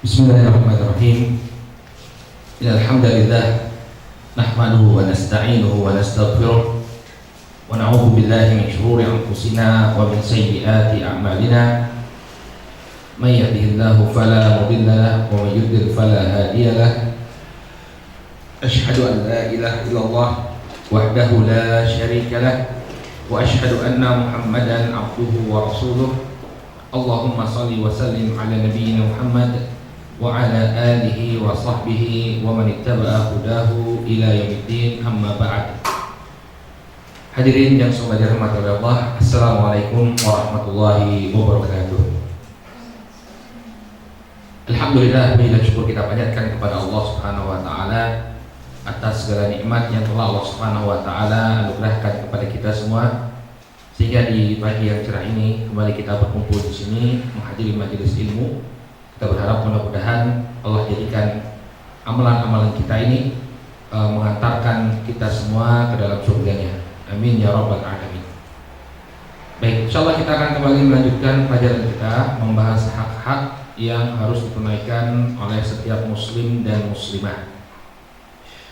Bismillahirrahmanirrahim. Alhamdulillah nahmaduhu wa nasta'inuhu wa nastaghfiruh wa na'udzu billahi min shururi anfusina wa min sayyiati a'malina. May yahdihillahu fala mudilla lahu wa may yudlil fala hadiya lahu. Asyhadu an la ilaha illallah wahdahu la syarika lahu wa asyhadu anna Muhammadan 'abduhu wa rasuluh. Allahumma shalli wa sallim ala nabiyyina Muhammad wa ala alihi wa sahbihi wa man ittaba'a hudahu ila yaumiddin, amma ba'd. Hadirin yang semoga dirahmati oleh Allah, assalamualaikum warahmatullahi wabarakatuh. Alhamdulillah, bila syukur kita panjatkan kepada Allah Subhanahu wa taala atas segala nikmat yang telah Allah Subhanahu wa taala anugerahkan kepada kita semua, sehingga di pagi yang cerah ini kembali kita berkumpul di sini menghadiri majelis ilmu. Kita berharap mudah-mudahan Allah jadikan amalan-amalan kita ini mengantarkan kita semua ke dalam surganya. Amin ya rabbal alamin. Baik, insyaallah kita akan kembali melanjutkan pelajaran kita membahas hak-hak yang harus ditunaikan oleh setiap muslim dan muslimah.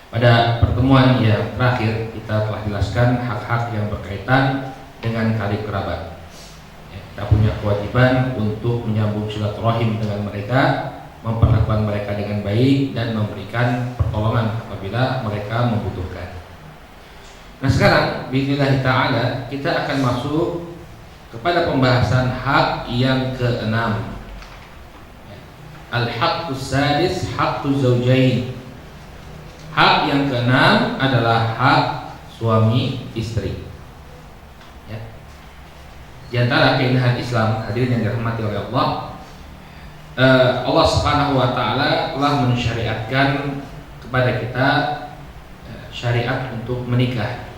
Pada pertemuan yang terakhir kita telah jelaskan hak-hak yang berkaitan dengan karib kerabat. Kita punya kewajiban untuk menyambung silaturahim dengan mereka, memperlakukan mereka dengan baik, dan memberikan pertolongan apabila mereka membutuhkan. Nah sekarang bismillah ta'ala kita akan masuk kepada pembahasan hak yang keenam. Al-haqqus sadis haqquz zawjain. Hak yang keenam adalah hak suami istri. Di antara keindahan Islam, hadirin yang dirahmati oleh Allah, Allah Subhanahu wa taala telah mensyariatkan kepada kita syariat untuk menikah,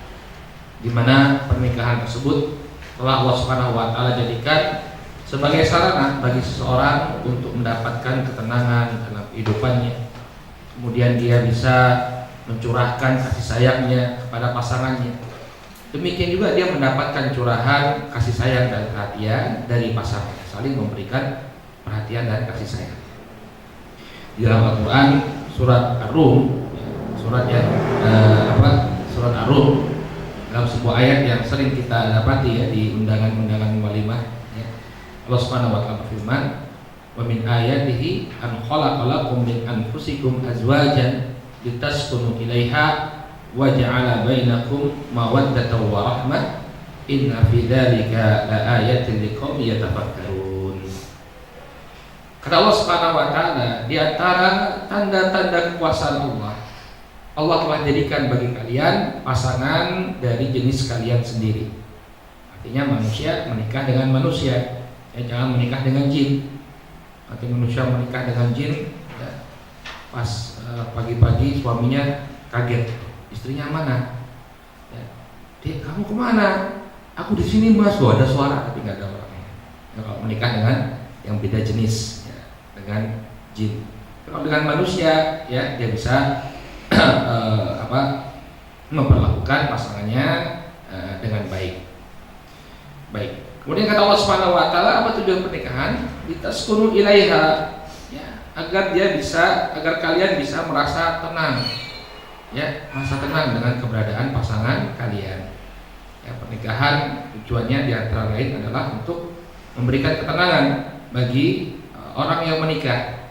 di mana pernikahan tersebut telah Allah Subhanahu wa taala jadikan sebagai sarana bagi seseorang untuk mendapatkan ketenangan dalam kehidupannya. Kemudian dia bisa mencurahkan kasih sayangnya kepada pasangannya. Demikian juga dia mendapatkan curahan kasih sayang dan perhatian dari pasangan, saling memberikan perhatian dan kasih sayang. Di dalam Al-Quran surat Ar-Rum, surat Ar-Rum, dalam sebuah ayat yang sering kita dapati ya di undangan-undangan walimah, ya. Allah Subhanahu wa taala berfirman, "Wa min ayatihi an khalaqalakum min anfusikum azwajan litaskunu ilaiha wa ja'ala bainakum mawaddatan wa rahmah inna fi dzalika laayatin liqaumin yatafakkarun." Kata Allah Subhanahu wa taala, di antara tanda-tanda kekuasaan Allah, Allah telah jadikan bagi kalian pasangan dari jenis kalian sendiri. Artinya manusia menikah dengan manusia, ya, jangan menikah dengan jin. Nanti manusia menikah dengan jin, ya, pas pagi-pagi suaminya kaget, istrinya mana? Ya. Dek, kamu kemana? Aku di sini mas. Ada suara tapi nggak ada orangnya. Ya, kalau menikah dengan yang beda jenis, ya, dengan jin. Kalau dengan manusia, ya dia bisa memperlakukan pasangannya dengan baik. Baik. Kemudian kata Allah Subhanahu wa taala, apa tujuan pernikahan? Litaskunu ilaiha, ya, agar kalian bisa merasa tenang. Ya, merasa tenang dengan keberadaan pasangan kalian. Ya, pernikahan tujuannya di antara lain adalah untuk memberikan ketenangan bagi orang yang menikah.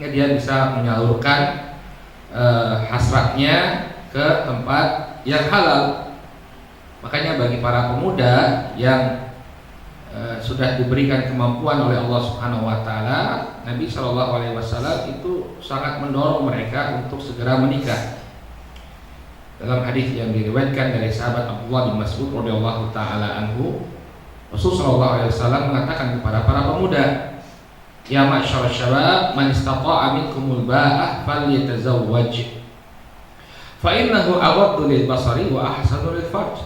Ya, dia bisa menyalurkan hasratnya ke tempat yang halal. Makanya bagi para pemuda yang sudah diberikan kemampuan oleh Allah Subhanahu wa taala, Nabi Shallallahu alaihi wasallam itu sangat mendorong mereka untuk segera menikah. Dalam hadis yang diriwayatkan dari sahabat Abdullah bin Mas'ud radhiyallahu taala anhu, Rasulullah sallallahu alaihi wasallam mengatakan kepada para pemuda, "Ya ma'syarasy syabab, man istata'a minkumul ba'ah falyatazawwaj. Fa innahu aghaddu lil basari wa ahsanu lil farj.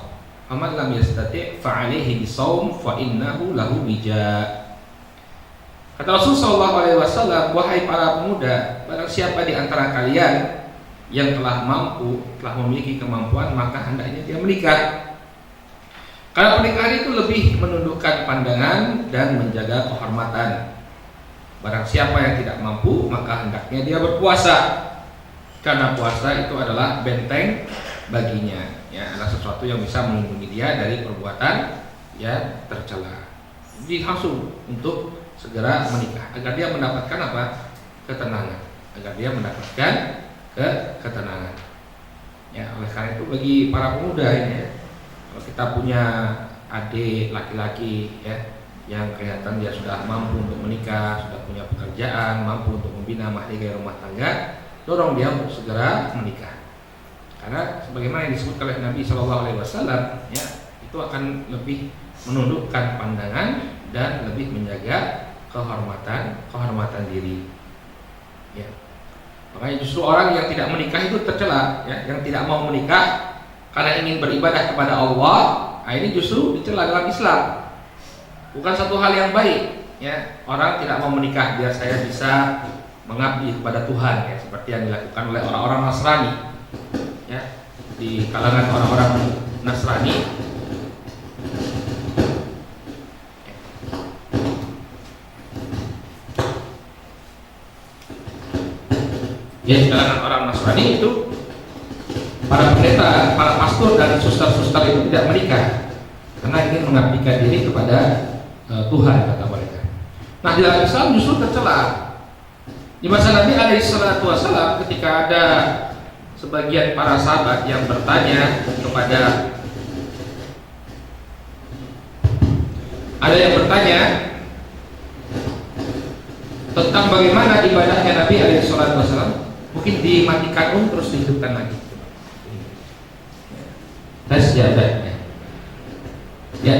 Faman lam yastati' fa 'alaihi bisawm fa innahu lahu wija." Kata Rasulullah sallallahu alaihi wasallam, "Wahai para pemuda, barang siapa di antara kalian yang telah memiliki kemampuan, maka hendaknya dia menikah. Karena pernikahan itu lebih menundukkan pandangan dan menjaga kehormatan. Barang siapa yang tidak mampu maka hendaknya dia berpuasa, karena puasa itu adalah benteng baginya, ya, adalah sesuatu yang bisa melindungi dia dari perbuatan yang tercela. Jadi langsung untuk segera menikah agar dia mendapatkan apa? Ketenangan, agar dia mendapatkan ketenangan. Ya, oleh karena itu bagi para pemuda ini, ya, kalau kita punya adik laki-laki, ya, yang kelihatan dia sudah mampu untuk menikah, sudah punya pekerjaan, mampu untuk membina mahligai rumah tangga, dorong dia untuk segera menikah. Karena sebagaimana yang disebut oleh Nabi Shallallahu Alaihi Wasallam, ya, itu akan lebih menundukkan pandangan dan lebih menjaga kehormatan diri. Ya. Makanya justru orang yang tidak menikah itu tercela, ya, yang tidak mau menikah karena ingin beribadah kepada Allah, nah ini justru dicela dalam Islam. Bukan satu hal yang baik, ya. Orang tidak mau menikah biar saya bisa mengabdi kepada Tuhan, ya, seperti yang dilakukan oleh orang-orang Nasrani, ya, di kalangan orang-orang Nasrani. Ya, di kalangan orang Nasrani itu para pendeta, para pastor dan suster-suster itu tidak menikah karena ingin mengabdikan diri kepada Tuhan, kata mereka. Nah, di dalam Islam justru tercela. Di masa Nabi Alaihissalam ketika ada sebagian para sahabat yang bertanya tentang bagaimana ibadahnya Nabi Alaihissalam, mungkin dimatikan terus dihidupkan lagi. Tes jawabannya. Ya.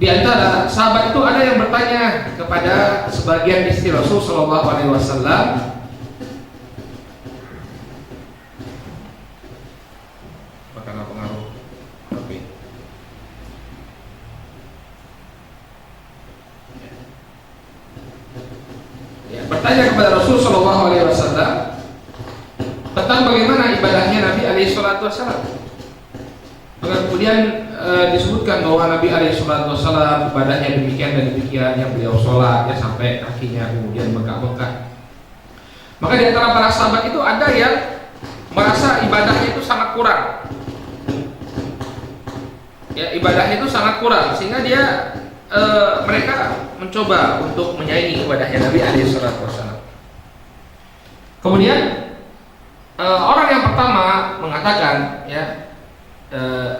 Di antara sahabat itu ada yang bertanya kepada sebagian istri Rasul Shallallahu Alaihi Wasallam, karena pengaruh HP. Ya, bertanya kepada Rasul Shallallahu Alaihi Wasallam tentang bagaimana ibadahnya Nabi Alaihi Wasallam. Kemudian disebutkan bahwa Nabi Alaihissalam ibadahnya demikian dan demikian, yang beliau sholat ya sampai kakinya kemudian bengkak-bengkak. Maka di antara para sahabat itu ada yang merasa ibadahnya itu sangat kurang. Ya, ibadahnya itu sangat kurang sehingga mereka mencoba untuk menyaingi ibadahnya Nabi Alaihissalam. Kemudian orang yang pertama mengatakan, ya,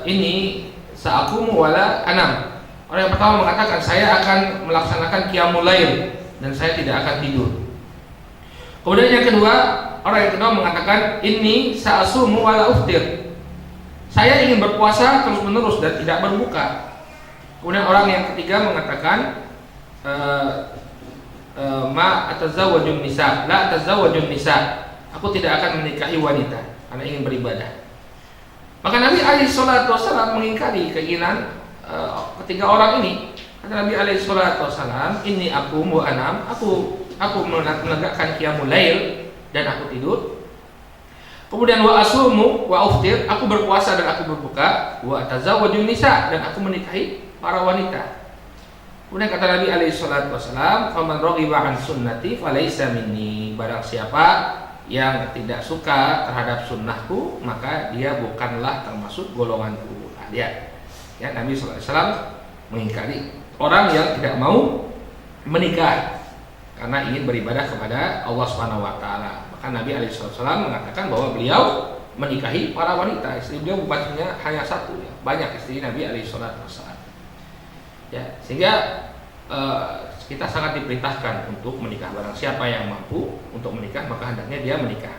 ini sa'akumu wala anam. Orang yang pertama mengatakan, saya akan melaksanakan qiyamul lail dan saya tidak akan tidur. Kemudian yang kedua, orang yang kedua mengatakan, ini sa'asumu wala uftir. Saya ingin berpuasa terus menerus dan tidak berbuka. Kemudian orang yang ketiga mengatakan, ma atazawwajun nisa, la atazawwajun nisa. Aku tidak akan menikahi wanita karena ingin beribadah. Maka Nabi Alaihissalam mengingkari keinginan ketiga orang ini. Kata Nabi Alaihissalam, ini aku mu anam, aku menegakkan qiyamul lail dan aku tidur. Kemudian wa asumu wa uftir, aku berpuasa dan aku berbuka. Wa atazawwajun nisa, dan aku menikahi para wanita. Kemudian kata Nabi Alaihissalam, faman raghiba an sunnati falaysa minni. Barang siapa yang tidak suka terhadap sunnahku, maka dia bukanlah termasuk golonganku. Nah, dia, ya, Nabi SAW mengingkari orang yang tidak mau menikah karena ingin beribadah kepada Allah Subhanahu Wa Taala. Maka Nabi SAW mengatakan bahwa beliau menikahi para wanita. Istri beliau bukan hanya satu, ya, banyak istri Nabi SAW. Ya, sehingga kita sangat diperintahkan untuk menikah. Barang siapa yang mampu untuk menikah, maka hendaknya dia menikah.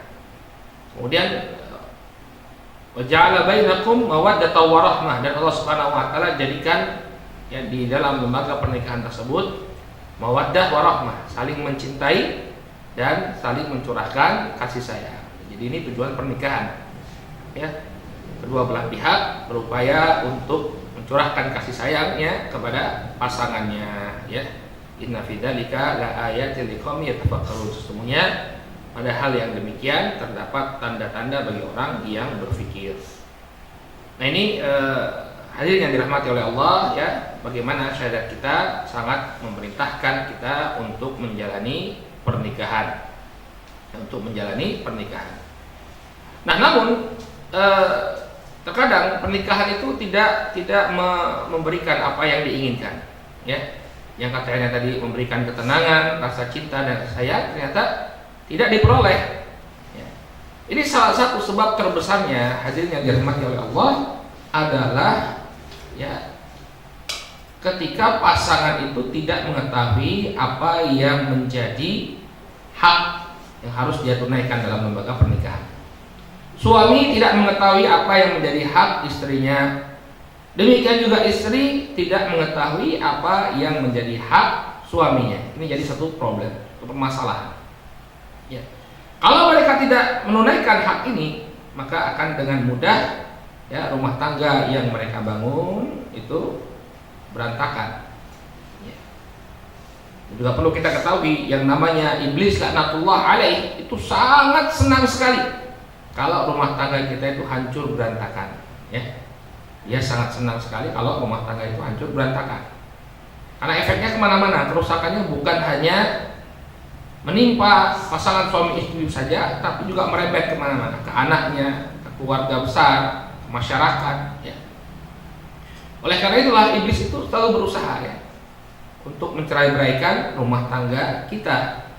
Kemudian waja'ala bainakum mawaddatan wa rahmah, dan Allah Subhanahu wa taala jadikan, ya, di dalam lembaga pernikahan tersebut mawaddah wa rahmah, saling mencintai dan saling mencurahkan kasih sayang. Jadi ini tujuan pernikahan. Ya. Kedua belah pihak berupaya untuk mencurahkan kasih sayangnya kepada pasangannya, ya. Inna fi dzalika la ayatin liqaumin yatafakkarun. Sesungguhnya pada hal yang demikian terdapat tanda-tanda bagi orang yang berpikir. Nah, ini hadirin yang dirahmati oleh Allah, ya. bagaimana syariat kita sangat memerintahkan kita untuk menjalani pernikahan. Nah, namun terkadang pernikahan itu tidak memberikan apa yang diinginkan, ya. Yang katanya tadi memberikan ketenangan, rasa cinta dan rasa sayang, ternyata tidak diperoleh. Ya. Ini salah satu sebab terbesarnya, hadirin yang dirahmati oleh Allah, adalah ya ketika pasangan itu tidak mengetahui apa yang menjadi hak yang harus dia tunaikan dalam lembaga pernikahan. Suami tidak mengetahui apa yang menjadi hak istrinya. Demikian juga istri tidak mengetahui apa yang menjadi hak suaminya. Ini jadi satu problem, satu permasalahan. Ya. Kalau mereka tidak menunaikan hak ini, maka akan dengan mudah ya rumah tangga yang mereka bangun itu berantakan. Ya. Juga perlu kita ketahui yang namanya iblis laknatullah alaih itu sangat senang sekali kalau rumah tangga kita itu hancur berantakan. Ya. Dia sangat senang sekali kalau rumah tangga itu hancur berantakan. Karena efeknya kemana-mana, kerusakannya bukan hanya menimpa pasangan suami istri saja, tapi juga merembet kemana-mana, ke anaknya, ke keluarga besar, ke masyarakat. Ya. Oleh karena itulah iblis itu selalu berusaha ya untuk mencerai-beraikan rumah tangga kita.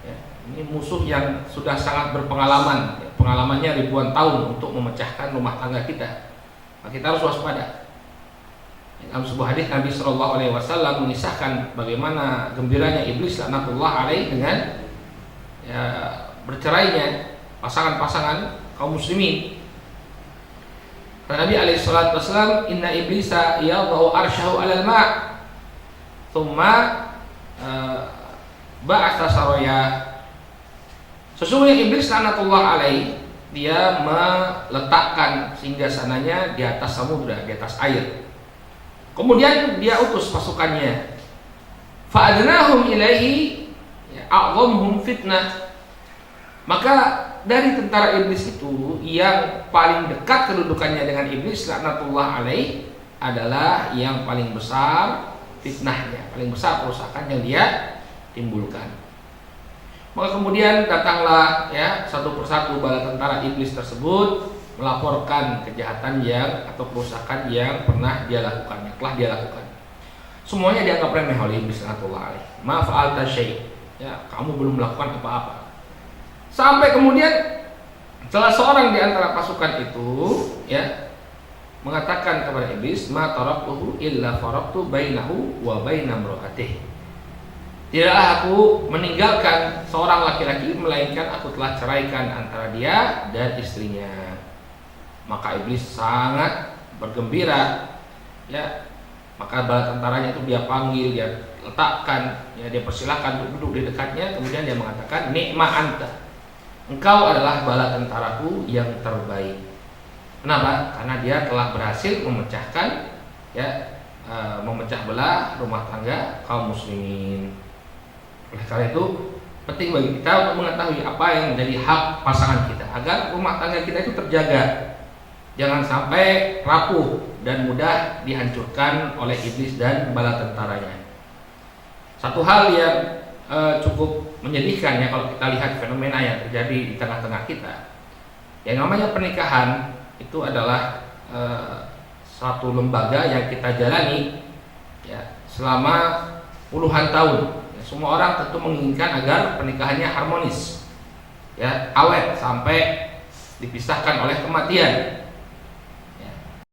Ya. Ini musuh yang sudah sangat berpengalaman, ya. Pengalamannya ribuan tahun untuk memecahkan rumah tangga kita. Maka kita harus waspada. Dalam sebuah hadis Nabi Shallallahu Alaihi Wasallam mengisahkan bagaimana gembiranya iblis laknatullah alaih dengan ya, bercerainya pasangan-pasangan kaum muslimin. Nabi alaihi salatu wasallam, inna iblisa yadau arsyahu alal ma' thumma ba'atha saraya. Sesungguhnya iblis laknatullah alaih, dia meletakkan singgasananya di atas samudra, di atas air. Kemudian dia utus pasukannya. Fa'adnahum ilaihi a'dhamhum fitnah. Maka dari tentara iblis itu yang paling dekat kedudukannya dengan iblis laknatullah alaih adalah yang paling besar fitnahnya, paling besar kerusakan yang dia timbulkan. Maka kemudian datanglah ya satu persatu bala tentara iblis tersebut melaporkan kejahatan yang atau kerusakan yang pernah dia lakukan, yang telah dia lakukan. Semuanya dianggap remeh oleh iblis laknatullah alaih. Ma fa'alta syai', ya kamu belum melakukan apa-apa. Sampai kemudian salah seorang di antara pasukan itu ya mengatakan kepada iblis, ma taraktuhu illa faraqtu bainahu wa baina imra'atihi. Tidaklah aku meninggalkan seorang laki-laki melainkan aku telah ceraikan antara dia dan istrinya. Maka iblis sangat bergembira. Ya, maka bala tentaranya itu dia panggil, dia letakkan, ya dia persilahkan untuk duduk di dekatnya. Kemudian dia mengatakan, nikma anta, engkau adalah bala tentaraku yang terbaik. Kenapa? Karena dia telah berhasil memecahkan, ya, memecah belah rumah tangga kaum muslimin. Oleh karena itu penting bagi kita untuk mengetahui apa yang menjadi hak pasangan kita agar rumah tangga kita itu terjaga, jangan sampai rapuh dan mudah dihancurkan oleh iblis dan bala tentaranya. Satu hal yang cukup menyedihkan ya kalau kita lihat fenomena yang terjadi di tengah-tengah kita, yang namanya pernikahan itu adalah satu lembaga yang kita jalani ya selama puluhan tahun. Semua orang tentu menginginkan agar pernikahannya harmonis, ya awet sampai dipisahkan oleh kematian.